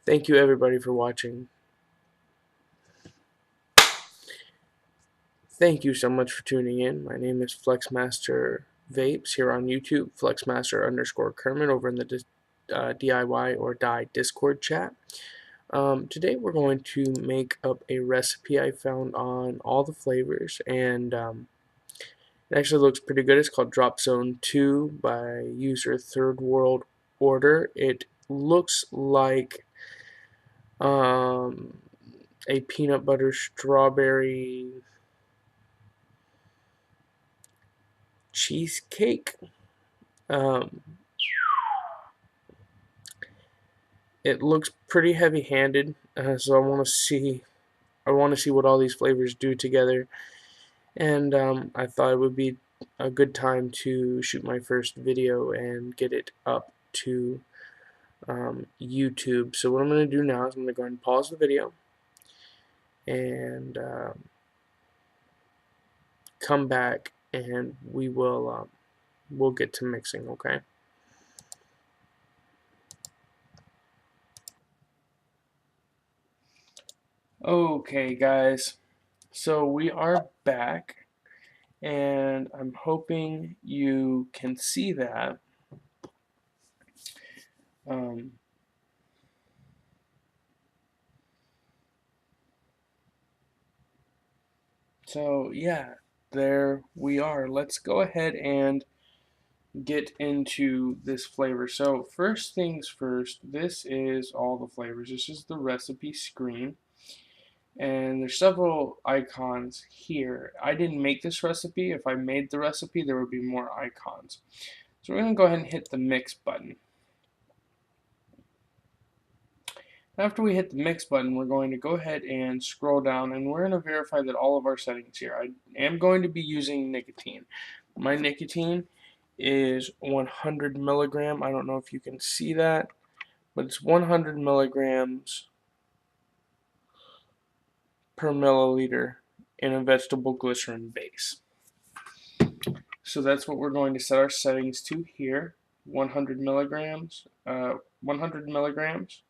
Thank you everybody for watching. Thank you so much for tuning in. My name is Flexmaster Vapes here on YouTube, Flexmaster_Kermit over in the DIY or Die Discord chat. Today we're going to make up a recipe I found on all the flavors, and it actually looks pretty good. It's called Drop Zone 2 by user Third World Order. It looks like a peanut butter strawberry cheesecake. Um, it looks pretty heavy-handed, so I want to see what all these flavors do together, and I thought it would be a good time to shoot my first video and get it up to YouTube. So what I'm going to do now is I'm going to go ahead and pause the video and come back, and we'll get to mixing. Okay. Okay, guys. So we are back, and I'm hoping you can see that. So yeah, there we are. Let's go ahead and get into this flavor. So first things first, this is all the flavors. This is the recipe screen, and there's several icons here. I didn't make this recipe. If I made the recipe, there would be more icons. So we're going to go ahead and hit the mix button. After we hit the mix button, we're going to go ahead and scroll down, and we're going to verify that all of our settings here. I am going to be using nicotine. My nicotine is 100 milligram. I don't know if you can see that, but it's 100 milligrams per milliliter in a vegetable glycerin base. So that's what we're going to set our settings to here. 100 milligrams. 100 milligrams.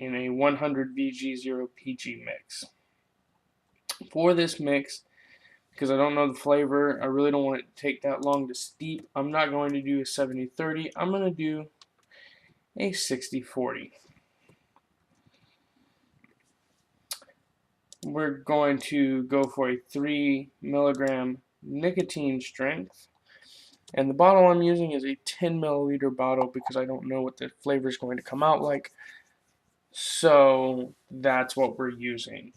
In a 100 VG0 PG mix. For this mix, because I don't know the flavor, I really don't want it to take that long to steep, I'm not going to do a 70-30, I'm going to do a 60-40. We're going to go for a 3 milligram nicotine strength, and the bottle I'm using is a 10 milliliter bottle because I don't know what the flavor is going to come out like. So that's what we're using,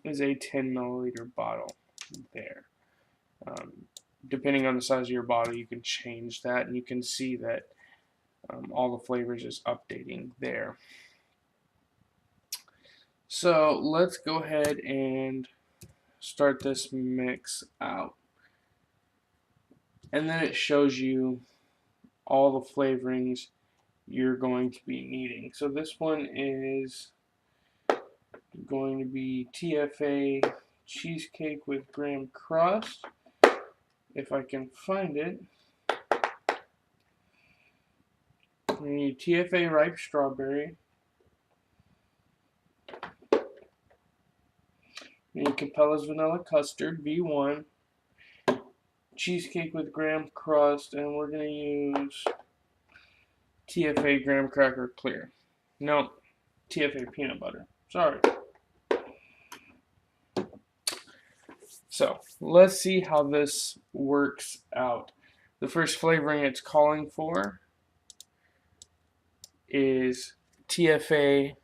is a 10 milliliter bottle there. Depending on the size of your bottle, you can change that, and you can see that all the flavors is updating there. So let's go ahead and start this mix out. And then it shows you all the flavorings you're going to be needing. So this one is going to be TFA cheesecake with graham crust, if I can find it. We need TFA ripe strawberry. We need Capella's vanilla custard V1, cheesecake with graham crust, and we're going to use TFA graham cracker clear. No, TFA peanut butter. Sorry. So let's see how this works out. The first flavoring it's calling for is TFA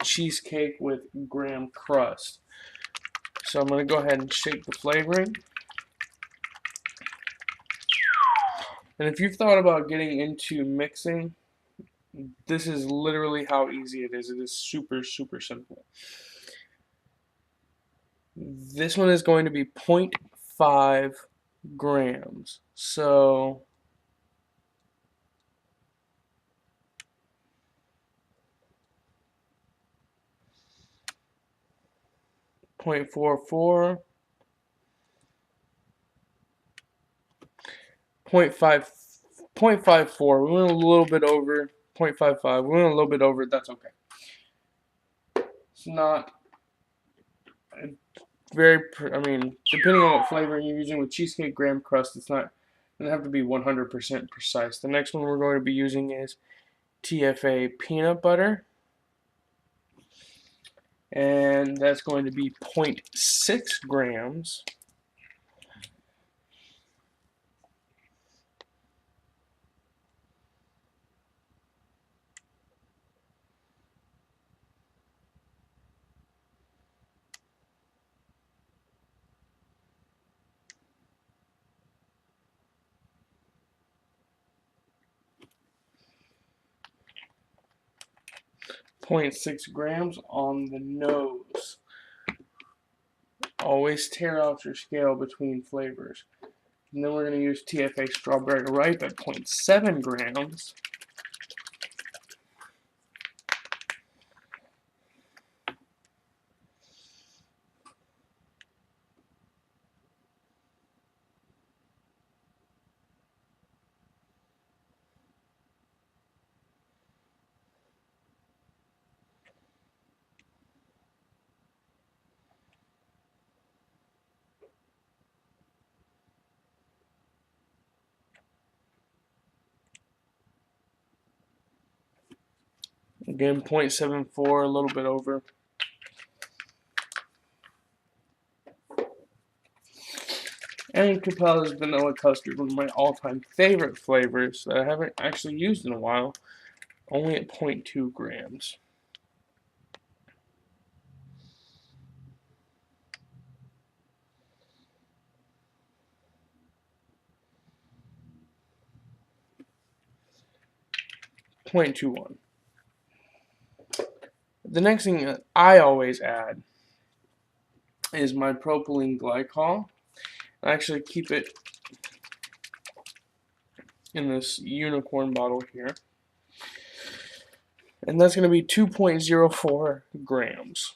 cheesecake with graham crust. So I'm going to go ahead and shake the flavoring. And if you've thought about getting into mixing, this is literally how easy it is. It is super, super simple. This one is going to be 0.5 grams. So .44, 0.54. We went a little bit over. 0.55. We went a little bit over it. That's okay. It's not very, I mean, depending on what flavoring you're using with cheesecake graham crust, it's not going to have to be 100% precise. The next one we're going to be using is TFA peanut butter, and that's going to be 0.6 grams. 0.6 grams on the nose. Always tear out your scale between flavors. And then we're going to use TFA strawberry ripe at 0.7 grams. Again, 0.74, a little bit over. And Capella's vanilla custard, one of my all-time favorite flavors that I haven't actually used in a while, only at 0.2 grams. .21. The next thing that I always add is my propylene glycol. I actually keep it in this unicorn bottle here. And that's going to be 2.04 grams.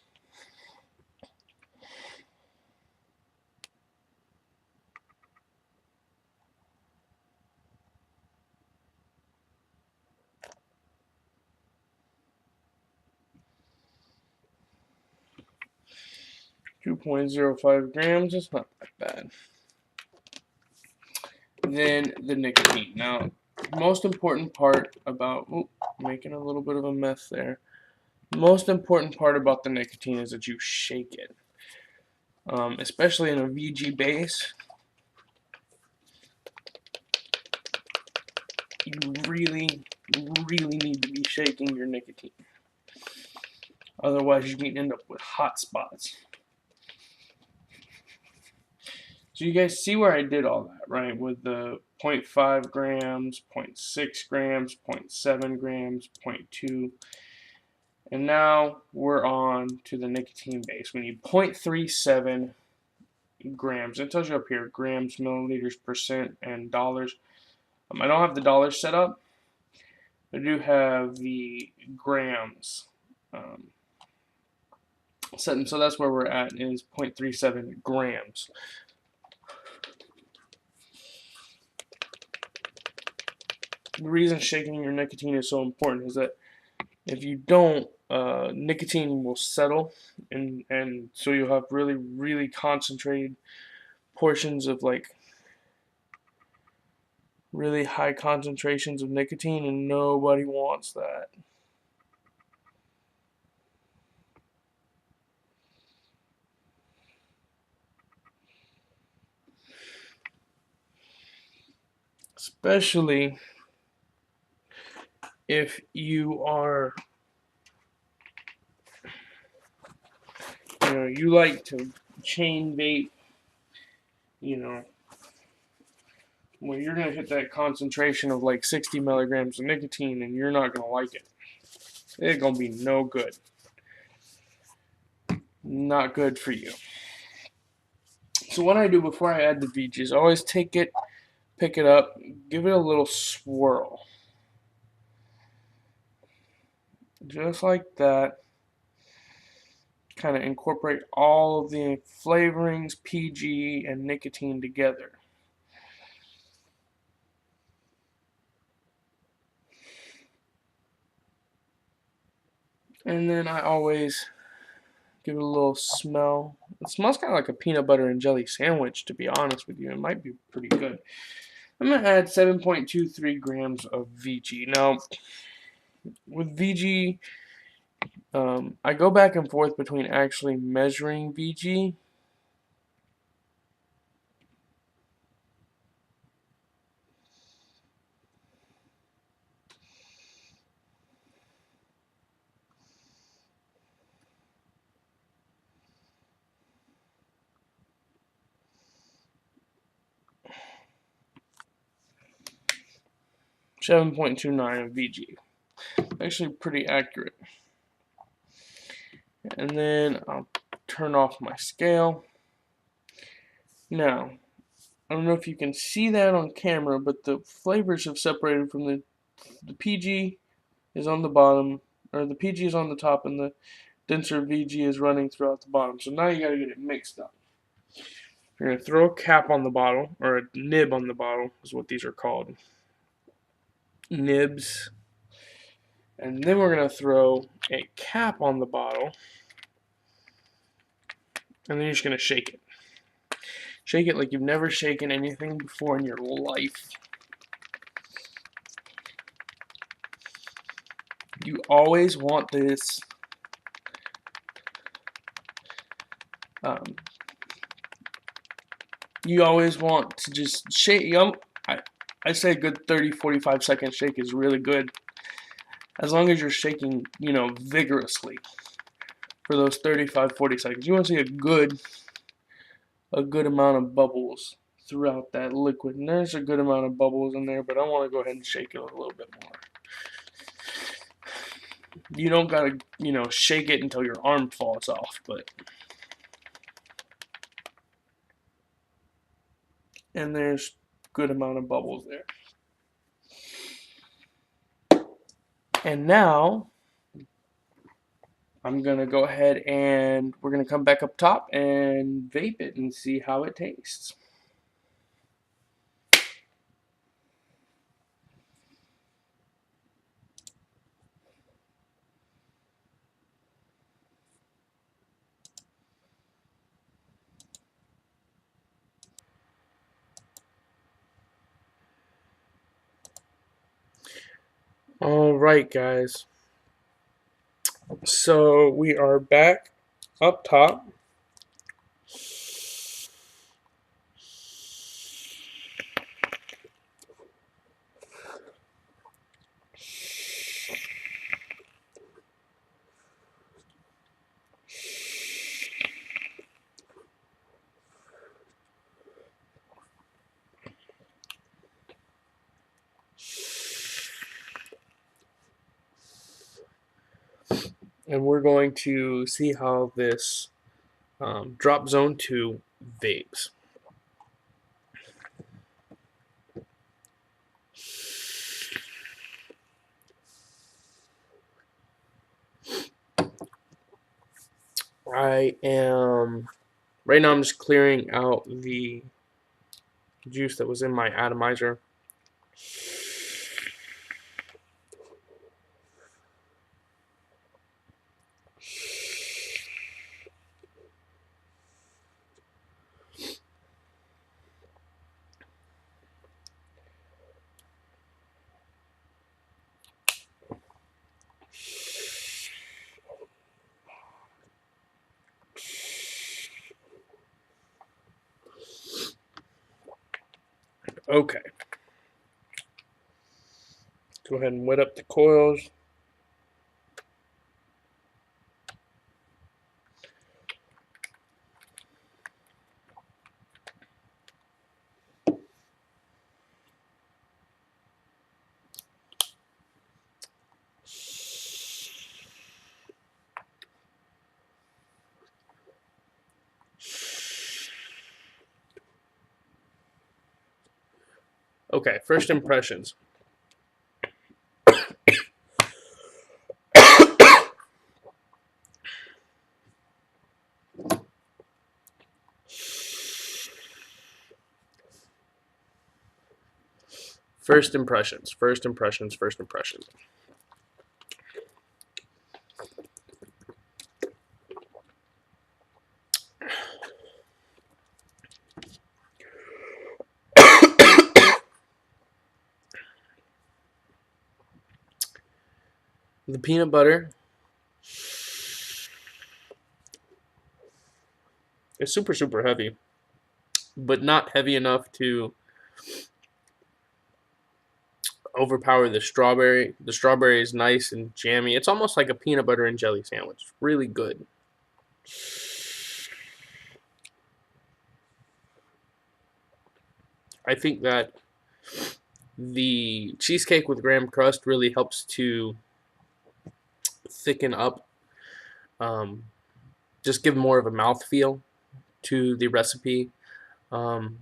.05 grams, it's not that bad. Then the nicotine. Now, the most important part about, making a little bit of a mess there. The most important part about the nicotine is that you shake it. Especially in a VG base, you really, really need to be shaking your nicotine. Otherwise, you can end up with hot spots. So you guys see where I did all that, right? With the 0.5 grams, 0.6 grams, 0.7 grams, 0.2. And now we're on to the nicotine base. We need 0.37 grams. It tells you up here, grams, milliliters, percent, and dollars. I don't have the dollars set up. I do have the grams set, and so that's where we're at, is 0.37 grams. The reason shaking your nicotine is so important is that if you don't, nicotine will settle, and so you'll have really, really concentrated portions of really high concentrations of nicotine, and nobody wants that. Especially if you are, you like to chain vape, well, you're going to hit that concentration of like 60 milligrams of nicotine, and you're not going to like it. It's going to be no good. Not good for you. So what I do before I add the VGs, I always take it, pick it up, give it a little swirl. Just like that. Kind of incorporate all of the flavorings, PG, and nicotine together. And then I always give it a little smell. It smells kind of like a peanut butter and jelly sandwich, to be honest with you. It might be pretty good. I'm going to add 7.23 grams of VG. Now, with VG, I go back and forth between actually measuring VG. 7.29 of VG. Actually pretty accurate. And then I'll turn off my scale. Now, I don't know if you can see that on camera, but the flavors have separated from the PG is on the bottom, or the PG is on the top, and the denser VG is running throughout the bottom. So now you got to get it mixed up. You're going to throw a cap on the bottle, or a nib on the bottle is what these are called. Nibs. And then we're going to throw a cap on the bottle, and then you're just going to shake it. Shake it like you've never shaken anything before in your life. You always want this you always want to just shake. I say a good 30-45 second shake is really good, as long as you're shaking, vigorously for those 35-40 seconds. You want to see a good amount of bubbles throughout that liquid. And there's a good amount of bubbles in there, but I want to go ahead and shake it a little bit more. You don't gotta, shake it until your arm falls off, but. And there's good amount of bubbles there. And now I'm gonna go ahead and we're gonna come back up top and vape it and see how it tastes. Alright guys, so we are back up top. And we're going to see how this Drop Zone 2 vapes. Right now I'm just clearing out the juice that was in my atomizer. Okay. Go ahead and wet up the coils. Okay, first impressions. First impressions. The peanut butter is super, super heavy, but not heavy enough to overpower the strawberry. The strawberry is nice and jammy. It's almost like a peanut butter and jelly sandwich. Really good. I think that the cheesecake with graham crust really helps to thicken up, um, just give more of a mouthfeel to the recipe. Um,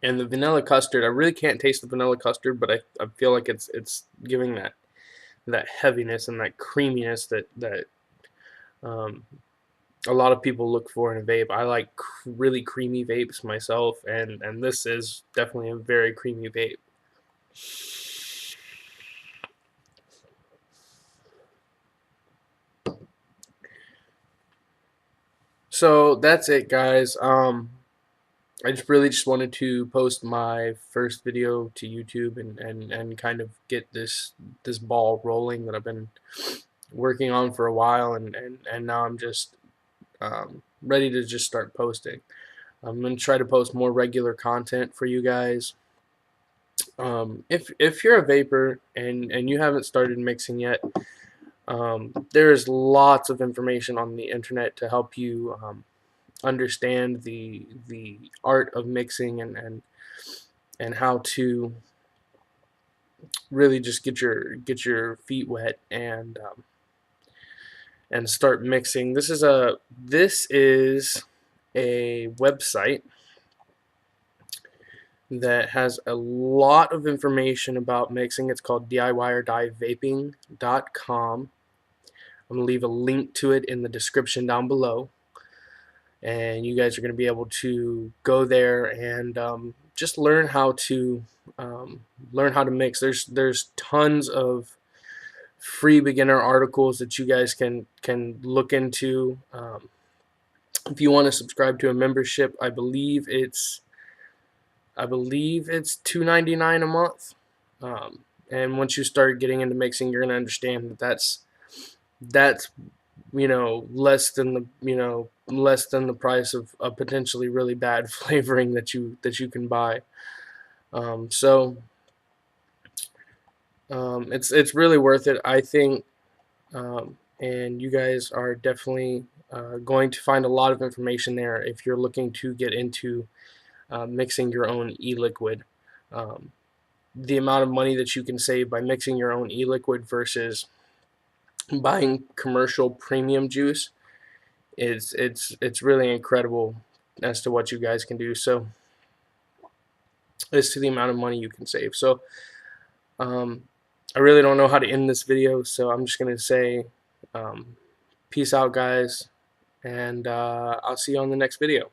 and the vanilla custard, I really can't taste the vanilla custard, but I feel like it's giving that heaviness and that creaminess that um, a lot of people look for in a vape. I like really creamy vapes myself, and this is definitely a very creamy vape. So that's it, guys. I just wanted to post my first video to YouTube and kind of get this ball rolling that I've been working on for a while, and now I'm just ready to just start posting. I'm gonna try to post more regular content for you guys. If you're a vapor and you haven't started mixing yet, there is lots of information on the internet to help you understand the art of mixing and how to really just get your feet wet and start mixing. This is a website that has a lot of information about mixing. It's called DIYOrDieVaping.com. I'm gonna leave a link to it in the description down below, and you guys are gonna be able to go there and just learn how to mix. There's tons of free beginner articles that you guys can look into. If you want to subscribe to a membership, I believe it's $2.99 a month. And once you start getting into mixing, you're gonna understand that's less than the price of a potentially really bad flavoring that you can buy. So it's really worth it, I think. And you guys are definitely going to find a lot of information there if you're looking to get into mixing your own e-liquid. Um, the amount of money that you can save by mixing your own e-liquid versus buying commercial premium juice it's really incredible as to what you guys can do. So as to the amount of money you can save. So um, I really don't know how to end this video, so I'm just gonna say peace out, guys, and I'll see you on the next video.